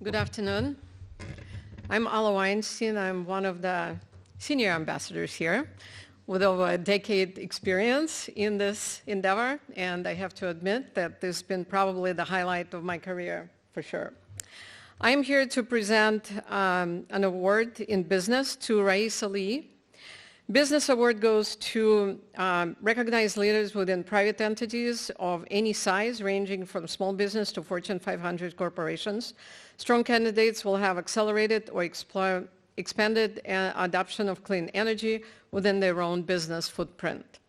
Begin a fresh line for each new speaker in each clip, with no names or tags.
Good afternoon. I'm Alla Weinstein. I'm one of the senior ambassadors here with over a decade experience in this endeavor, and I have to admit that this has been probably the highlight of my career for sure. I'm here to present an award in business to Raisa Lee. Business award goes to recognized leaders within private entities of any size, ranging from small business to Fortune 500 corporations. Strong candidates will have accelerated or expanded adoption of clean energy within their own business footprint.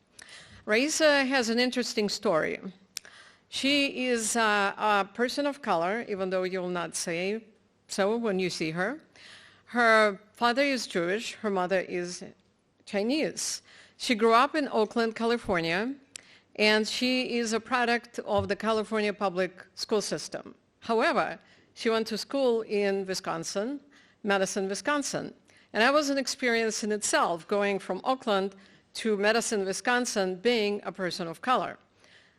Raisa has an interesting story. She is a person of color, even though you will not say so when you see her. Her father is Jewish, her mother is Chinese. She grew up in Oakland, California, and she is a product of the California public school system. However, she went to school in Wisconsin, Madison, Wisconsin. And that was an experience in itself, going from Oakland to Madison, Wisconsin, being a person of color.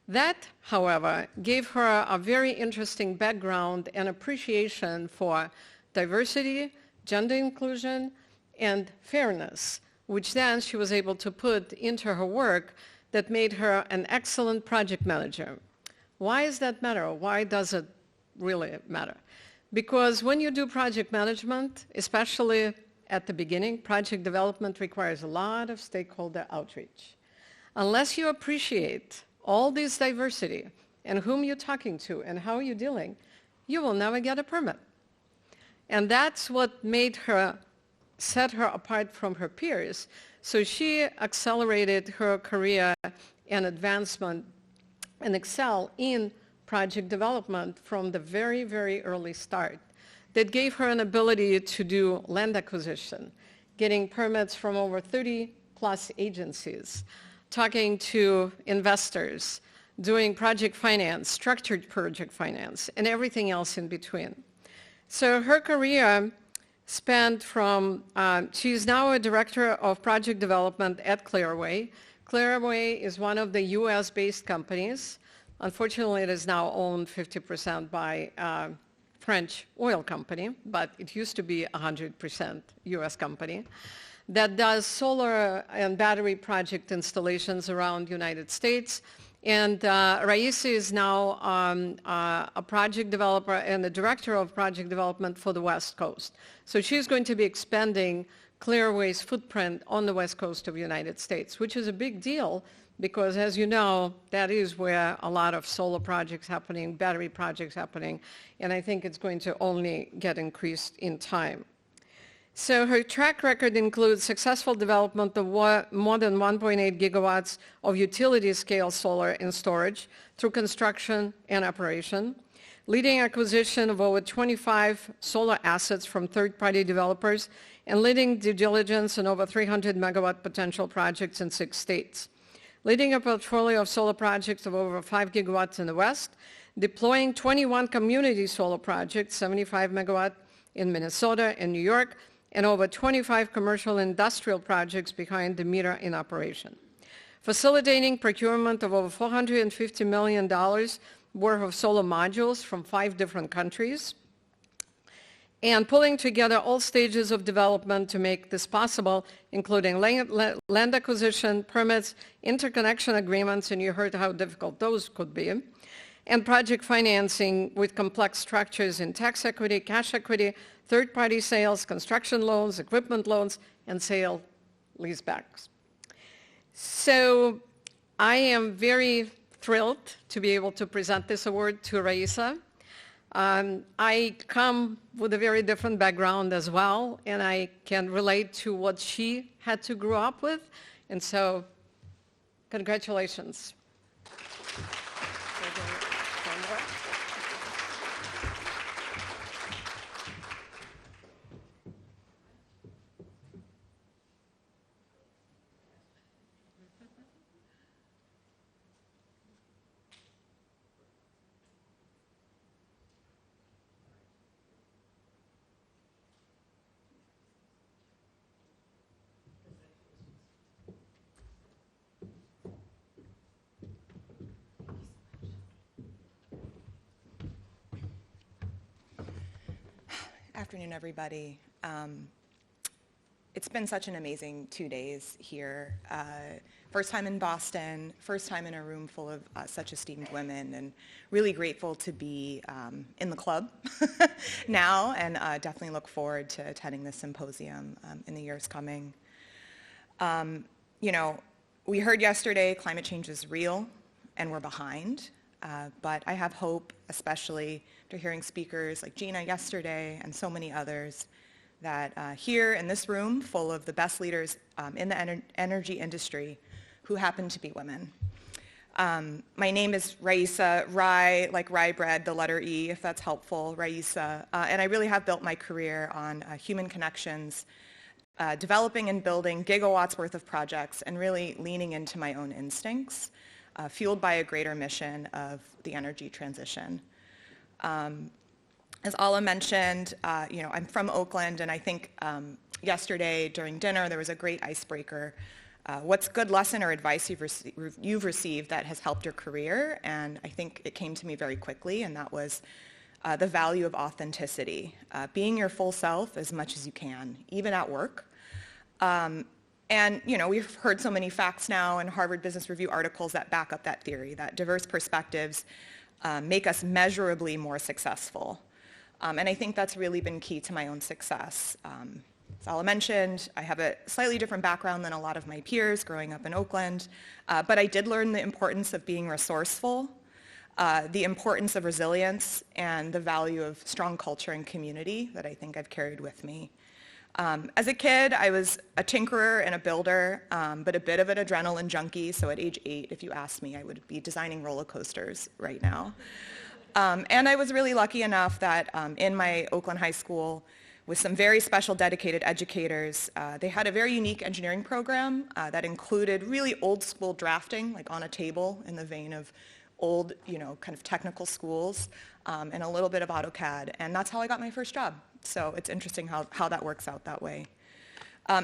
That, however, gave her a very interesting background and appreciation for diversity, gender inclusion, and fairness, which then she was able to put into her work that made her an excellent project manager. Why does that matter? Why does it really matter? Because when you do project management, especially at the beginning, project development requires a lot of stakeholder outreach. Unless you appreciate all this diversity and whom you're talking to and how you're dealing, you will never get a permit. And that's what made her set her apart from her peers. So she accelerated her career and advancement and excel in project development from the very, very early start. That gave her an ability to do land acquisition, getting permits from over 30 plus agencies, talking to investors, doing project finance, structured project finance, and everything else in between. So her career spanned from, she's now a director of project development at Clearway. Clearway is one of the US-based companies. Unfortunately, it is now owned 50% by a French oil company, but it used to be 100% US company that does solar and battery project installations around the United States. And Raisa is now a project developer and the director of project development for the West Coast. So she's going to be expanding Clearway's footprint on the West Coast of the United States, which is a big deal because, as you know, that is where a lot of solar projects happening, battery projects happening, and I think it's going to only get increased in time. So her track record includes successful development of more than 1.8 gigawatts of utility-scale solar and storage through construction and operation, leading acquisition of over 25 solar assets from third-party developers, and leading due diligence on over 300 megawatt potential projects in 6 states, leading a portfolio of solar projects of over 5 gigawatts in the West, deploying 21 community solar projects, 75 megawatt in Minnesota and New York, and over 25 commercial and industrial projects behind the meter in operation. Facilitating procurement of over $450 million worth of solar modules from 5 different countries, and pulling together all stages of development to make this possible, including land acquisition, permits, interconnection agreements, and you heard how difficult those could be, and project financing with complex structures in tax equity, cash equity, third-party sales, construction loans, equipment loans, and sale leasebacks. So I am very thrilled to be able to present this award to Raisa. I come with a very different background as well, and I can relate to what she had to grow up with, and so congratulations.
afternoon, everybody. It's been such an amazing 2 days here. First time in Boston, first time in a room full of such esteemed women, and really grateful to be in the club now, and definitely look forward to attending this symposium in the years coming. You know, we heard yesterday climate change is real and we're behind, but I have hope, especially after hearing speakers like Gina yesterday and so many others, that here in this room full of the best leaders in the energy industry who happen to be women. My name is Raisa, rye, like rye bread, the letter E, if that's helpful, Raisa. And I really have built my career on human connections, developing and building gigawatts worth of projects, and really leaning into my own instincts, fueled by a greater mission of the energy transition. As Ala mentioned, you know, I'm from Oakland, and I think yesterday during dinner there was a great icebreaker. What's good lesson or advice you've received that has helped your career? And I think it came to me very quickly, and that was the value of authenticity, being your full self as much as you can, even at work. And you know, we've heard so many facts now in Harvard Business Review articles that back up that theory, that diverse perspectives make us measurably more successful. And I think that's really been key to my own success. As Ala mentioned, I have a slightly different background than a lot of my peers growing up in Oakland, but I did learn the importance of being resourceful, the importance of resilience, and the value of strong culture and community that I think I've carried with me. As a kid, I was a tinkerer and a builder, but a bit of an adrenaline junkie, so at age 8, if you asked me, I would be designing roller coasters right now. And I was really lucky enough that in my Oakland high school, with some very special dedicated educators, they had a very unique engineering program that included really old school drafting, like on a table in the vein of old, you know, kind of technical schools, and a little bit of AutoCAD. And that's how I got my first job. So it's interesting how that works out that way.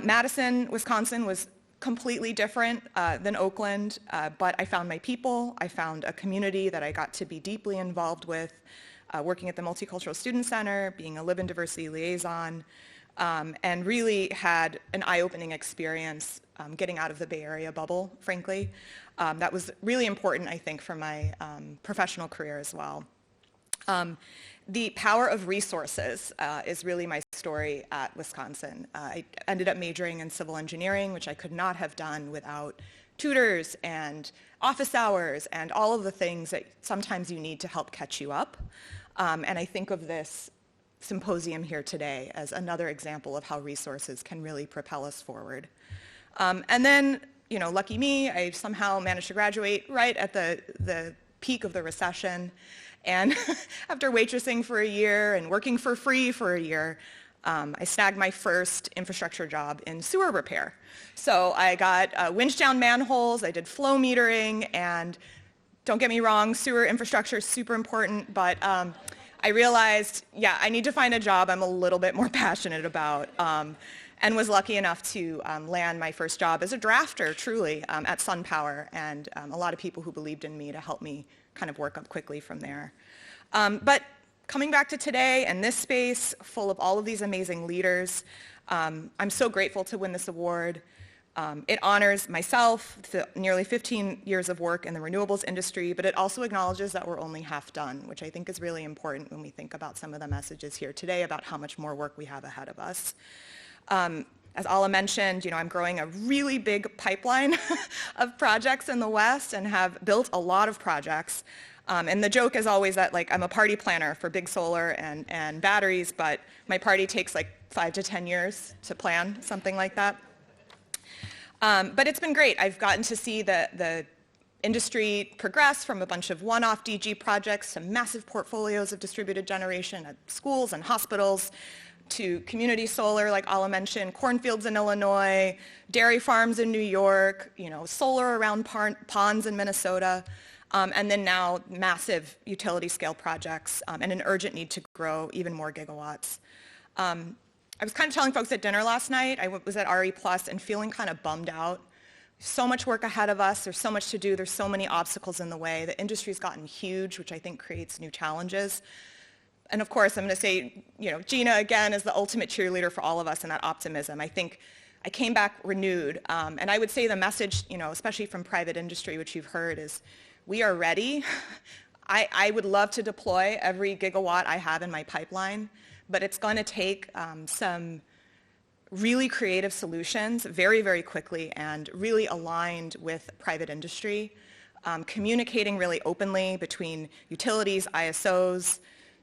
Madison, Wisconsin was completely different than Oakland, but I found my people. I found a community that I got to be deeply involved with, working at the Multicultural Student Center, being a Live-in Diversity liaison, and really had an eye-opening experience getting out of the Bay Area bubble, frankly. That was really important, I think, for my professional career as well. The power of resources is really my story at Wisconsin. I ended up majoring in civil engineering, which I could not have done without tutors and office hours and all of the things that sometimes you need to help catch you up. And I think of this symposium here today as another example of how resources can really propel us forward. And then, you know, lucky me, I somehow managed to graduate right at the peak of the recession. And after waitressing for a year and working for free for a year, I snagged my first infrastructure job in sewer repair. So I got winch down manholes, I did flow metering, and don't get me wrong, sewer infrastructure is super important, but I realized, yeah, I need to find a job I'm a little bit more passionate about, and was lucky enough to land my first job as a drafter, truly, at SunPower, and a lot of people who believed in me to help me kind of work up quickly from there. But coming back to today and this space full of all of these amazing leaders, I'm so grateful to win this award. It honors myself, the nearly 15 years of work in the renewables industry, but it also acknowledges that we're only half done, which I think is really important when we think about some of the messages here today about how much more work we have ahead of us. As Ala mentioned, you know, I'm growing a really big pipeline of projects in the West and have built a lot of projects. And the joke is always that, like, I'm a party planner for big solar and batteries, but my party takes like 5 to 10 years to plan, something like that. But it's been great. I've gotten to see the industry progress from a bunch of one-off DG projects to massive portfolios of distributed generation at schools and hospitals, to community solar, like Ala mentioned, cornfields in Illinois, dairy farms in New York, you know, solar around ponds in Minnesota, and then now massive utility scale projects, and an urgent need to grow even more gigawatts. I was kind of telling folks at dinner last night, I was at RE Plus and feeling kind of bummed out. So much work ahead of us, there's so much to do, there's so many obstacles in the way. The industry's gotten huge, which I think creates new challenges. And of course, I'm going to say, Gina, again, is the ultimate cheerleader for all of us in that optimism. I think I came back renewed. And I would say the message, especially from private industry, which you've heard, is we are ready. I would love to deploy every gigawatt I have in my pipeline, but it's going to take some really creative solutions very, very quickly and really aligned with private industry, communicating really openly between utilities, ISOs,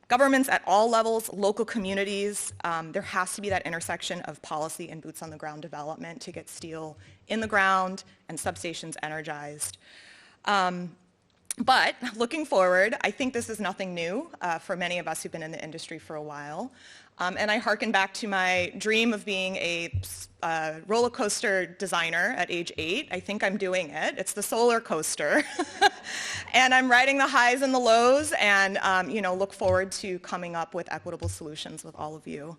governments at all levels, local communities. There has to be that intersection of policy and boots on the ground development to get steel in the ground and substations energized. But looking forward, I think this is nothing new for many of us who've been in the industry for a while. And I hearken back to my dream of being a roller coaster designer at age 8. I think I'm doing it. It's the solar coaster. And I'm riding the highs and the lows and look forward to coming up with equitable solutions with all of you.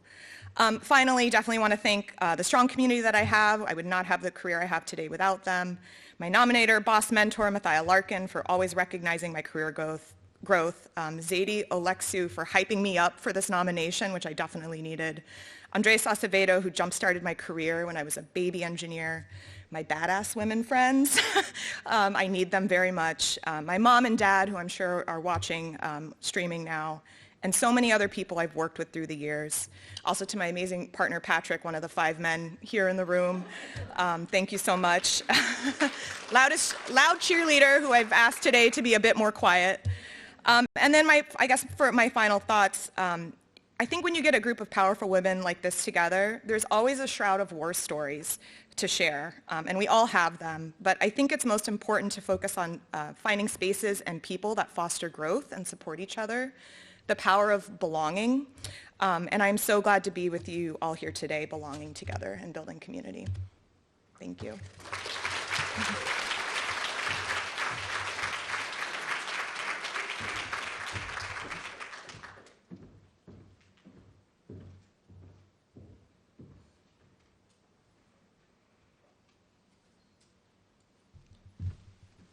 Finally, definitely want to thank the strong community that I have. I would not have the career I have today without them. My nominator, boss mentor, Mathia Larkin, for always recognizing my career growth. Zadie Oleksu for hyping me up for this nomination, which I definitely needed. Andres Acevedo, who jump-started my career when I was a baby engineer. My badass women friends, I need them very much. My mom and dad, who I'm sure are watching, streaming now, and so many other people I've worked with through the years. Also to my amazing partner, Patrick, one of the 5 men here in the room. Thank you so much. Loud cheerleader, who I've asked today to be a bit more quiet. And then for my final thoughts, I think when you get a group of powerful women like this together, there's always a shroud of war stories to share, and we all have them. But I think it's most important to focus on finding spaces and people that foster growth and support each other, the power of belonging. And I'm so glad to be with you all here today, belonging together and building community. Thank you.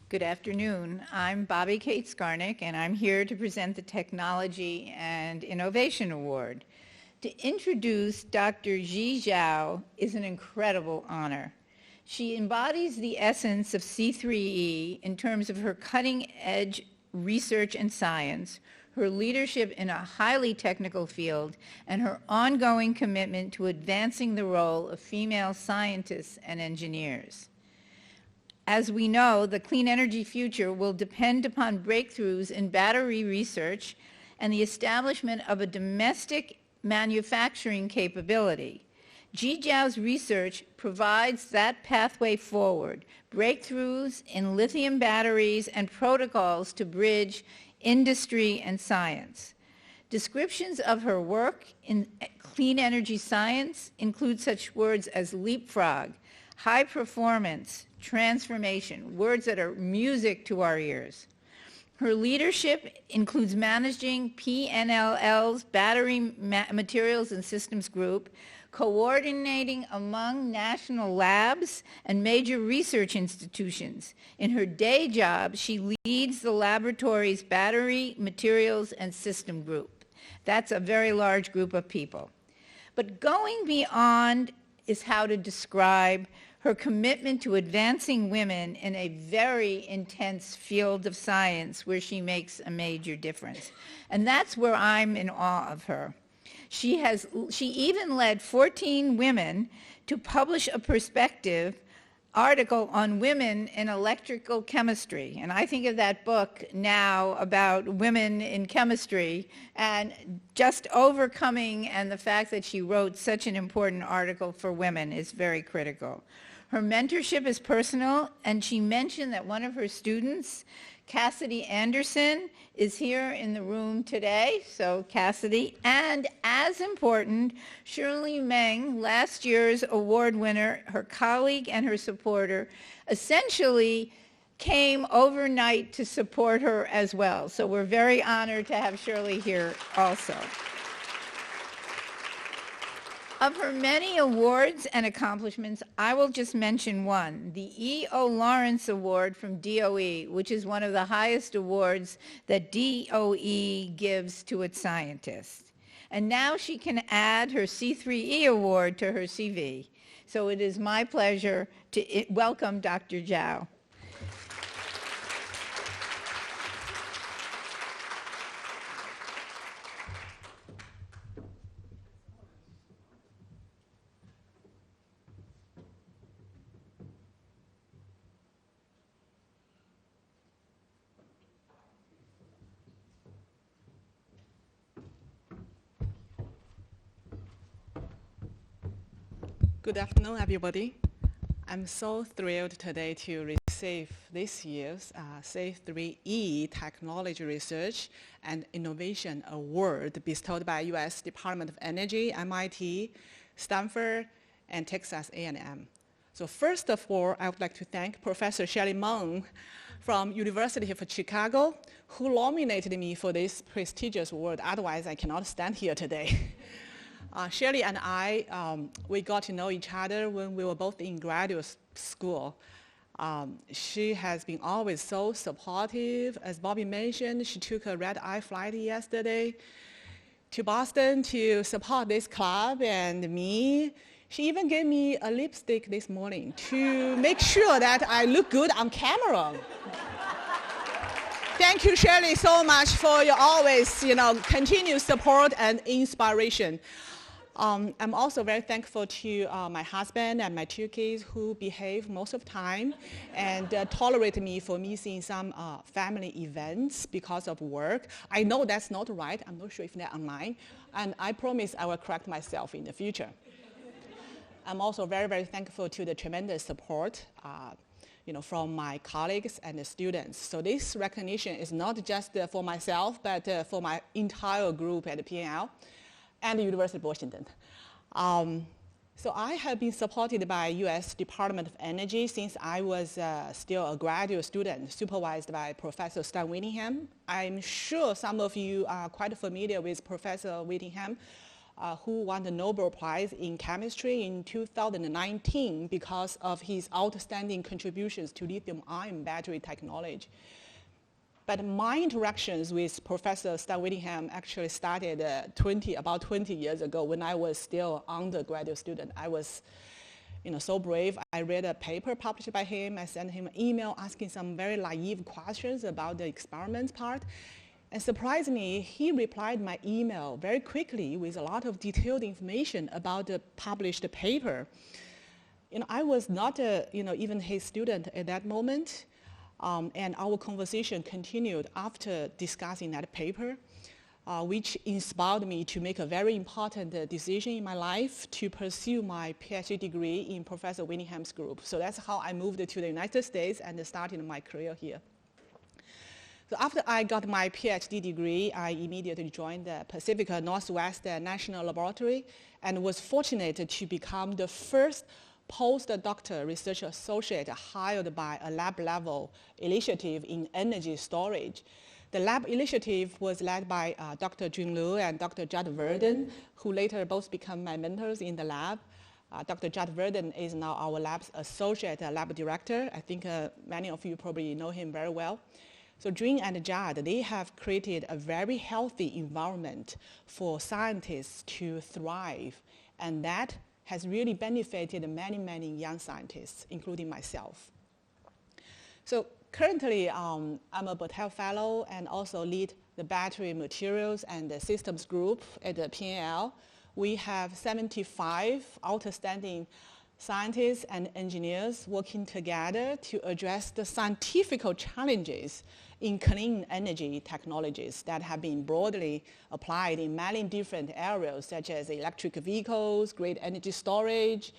Good afternoon. I'm Bobby Kate Skarnick, and I'm here to present the Technology and Innovation Award. To introduce Dr. Ji Zhao is an incredible honor. She embodies the essence of C3E in terms of her cutting-edge research and science, her leadership in a highly technical field, and her ongoing commitment to advancing the role of female scientists and engineers. As we know, the clean energy future will depend upon breakthroughs in battery research and the establishment of a domestic manufacturing capability. Ji Zhao's research provides that pathway forward, breakthroughs in lithium batteries and protocols to bridge industry and science. Descriptions of her work in clean energy science include such words as leapfrog, high performance, transformation, words that are music to our ears. Her leadership includes managing PNLL's Battery Materials and Systems Group, coordinating among national labs and major research institutions. In her day job, she leads the laboratory's Battery Materials and System Group. That's a very large group of people. But going beyond is how to describe her commitment to advancing women in a very intense field of science where she makes a major difference. And that's where I'm in awe of her. She even led 14 women to publish a perspective article on women in electrical chemistry. And I think of that book now about women in chemistry and just overcoming, and the fact that she wrote such an important article for women is very critical. Her mentorship is personal, and she mentioned that one of her students, Cassidy Anderson, is here in the room today. So Cassidy, and as important, Shirley Meng, last year's award winner, her colleague and her supporter, essentially came overnight to support her as well. So we're very honored to have Shirley here also. Of her many awards and accomplishments, I will just mention one, the E.O. Lawrence Award from DOE, which is one of the highest awards that DOE gives to its scientists. And now she can add her C3E Award to her CV. So it is my pleasure to welcome Dr. Zhao.
Good afternoon, everybody. I'm so thrilled today to receive this year's C3E Technology Research and Innovation Award bestowed by U.S. Department of Energy, MIT, Stanford, and Texas A&M. So first of all, I would like to thank Professor Shelley Meng from University of Chicago, who nominated me for this prestigious award. Otherwise, I cannot stand here today. Shelley and I, we got to know each other when we were both in graduate school. She has been always so supportive. As Bobby mentioned, she took a red-eye flight yesterday to Boston to support this club and me. She even gave me a lipstick this morning to make sure that I look good on camera. Thank you, Shelley, so much for your always, continued support and inspiration. I'm also very thankful to my husband and my 2 kids who behave most of the time and tolerate me for missing some family events because of work. I know that's not right. I'm not sure if they're online. And I promise I will correct myself in the future. I'm also very, very thankful to the tremendous support from my colleagues and the students. So this recognition is not just for myself, but for my entire group at the PNL and the University of Washington. So I have been supported by U.S. Department of Energy since I was still a graduate student, supervised by Professor Stan Whittingham. I'm sure some of you are quite familiar with Professor Whittingham, who won the Nobel Prize in Chemistry in 2019 because of his outstanding contributions to lithium-ion battery technology. But my interactions with Professor Stan Whittingham actually started about 20 years ago when I was still undergraduate student. I was so brave. I read a paper published by him. I sent him an email asking some very naive questions about the experiments part. And surprisingly, he replied my email very quickly with a lot of detailed information about the published paper. I was not even his student at that moment. And our conversation continued after discussing that paper, which inspired me to make a very important decision in my life to pursue my PhD degree in Professor Whittingham's group. So that's how I moved to the United States and started my career here. So after I got my PhD degree, I immediately joined the Pacific Northwest National Laboratory and was fortunate to become the first postdoctoral research associate hired by a lab-level initiative in energy storage. The lab initiative was led by Dr. Jun Liu and Dr. Judd Verden, who later both become my mentors in the lab. Dr. Judd Verden is now our lab's associate lab director. I think many of you probably know him very well. So Jun and Judd, they have created a very healthy environment for scientists to thrive, and that has really benefited many, many young scientists, including myself. So currently, I'm a Battelle Fellow and also lead the battery materials and the systems group at the PNL. We have 75 outstanding scientists and engineers working together to address the scientific challenges in clean energy technologies that have been broadly applied in many different areas, such as electric vehicles, grid energy storage,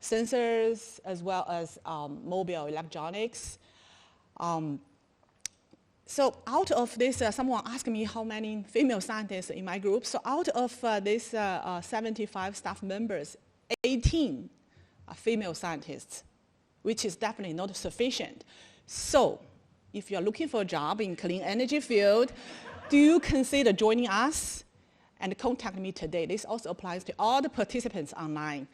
sensors, as well as mobile electronics. So out of this, someone asked me how many female scientists in my group. So out of these 75 staff members, 18 are female scientists, which is definitely not sufficient. So if you're looking for a job in clean energy field, do you consider joining us? and contact me today. This also applies to all the participants online.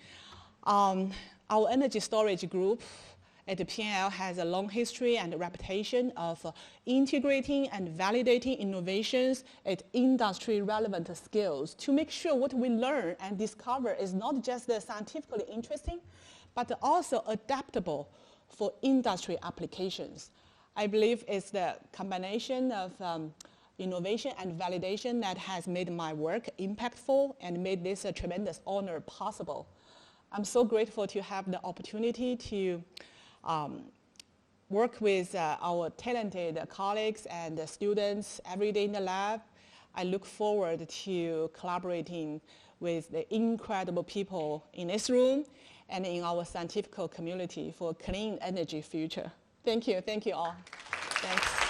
Our energy storage group at the PNL has a long history and reputation of integrating and validating innovations at industry-relevant skills to make sure what we learn and discover is not just scientifically interesting, but also adaptable for industry applications. I believe it's the combination of innovation and validation that has made my work impactful and made this a tremendous honor possible. I'm so grateful to have the opportunity to work with our talented colleagues and students every day in the lab. I look forward to collaborating with the incredible people in this room and in our scientific community for a clean energy future. Thank you all. Thanks.